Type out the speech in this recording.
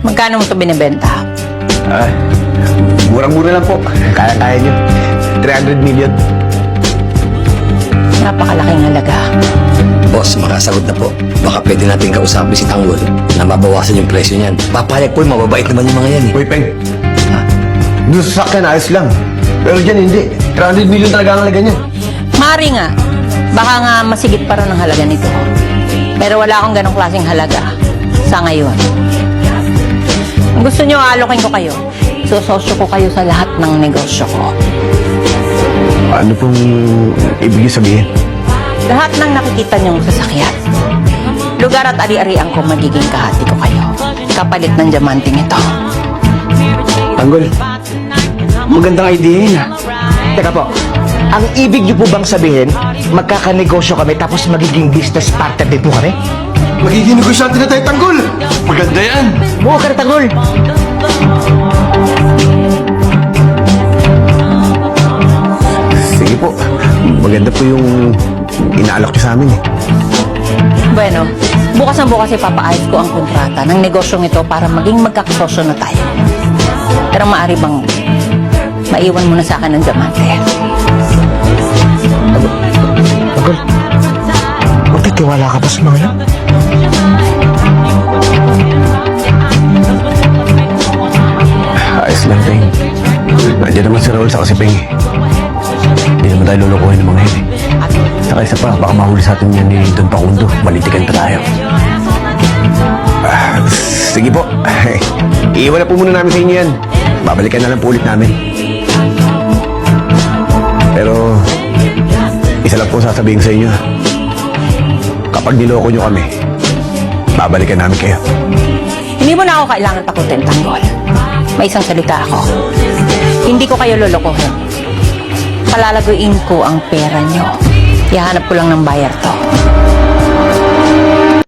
Magkano mo ito binibenta? Murang-mura lang po. Kaya-kaya nyo. 300 million. Napakalaking halaga. Boss, makasagot na po. Baka pwede natin kausapin si Tanggol na mabawasan yung presyo niyan. Papayag po, mababait naman yung mga yan eh. Uy, Peng. Doon sa sakyan, ayos lang. Pero dyan, hindi. 300 million talaga ang halaga niyan. Mari nga. Baka nga masigit pa rin ang halaga nito. Pero wala akong ganong klaseng halaga sa ngayon. Kung gusto nyo, alokin ko kayo. Sososyo ko kayo sa lahat ng negosyo ko. Ano pong ibig sabihin? Lahat ng nakikita nyong sasakyan. Lugar at ari-arian ko magiging kahati ko kayo. Kapalit ng diamanting ito. Tanggol, magandang idea yun ah. Teka po, ang ibig niyo po bang sabihin, magkakanegosyo kami tapos magiging business partner din po kami? Magiging negosyante na tayo, Tanggol! Maganda yan! Buo ka na, Tanggol! Sige po. Maganda po yung inaalok niyo sa amin eh. Bueno, bukas ang bukas ipapaayos ko ang kontrata ng negosyong ito para maging magkakasosyo na tayo. Pero maaari bang maiwan mo na sa akin ng diamante? Tanggol, magtitiwala ka ba sa mga yan? Ayos lang, Peng. Nandiyan naman si Raul sa si Peng. Hindi naman tayo lulukuhin ng mga yan eh. Saka isa pa, baka mahuli sa atin yan ni Don Facundo. Malitikan pa tayo. Sige po. Iiwan na po muna namin sa inyo yan. Babalikan na lang po ulit namin. Pero, isa lang po sasabihin sa inyo. Kapag niloko nyo kami, babalikan namin kayo. Hindi mo na ako kailangan takutin, Tanggol. May isang salita ako. Hindi ko kayo lolokohin. Palalaguin ko ang pera nyo. Ihanap ko lang ng buyer to.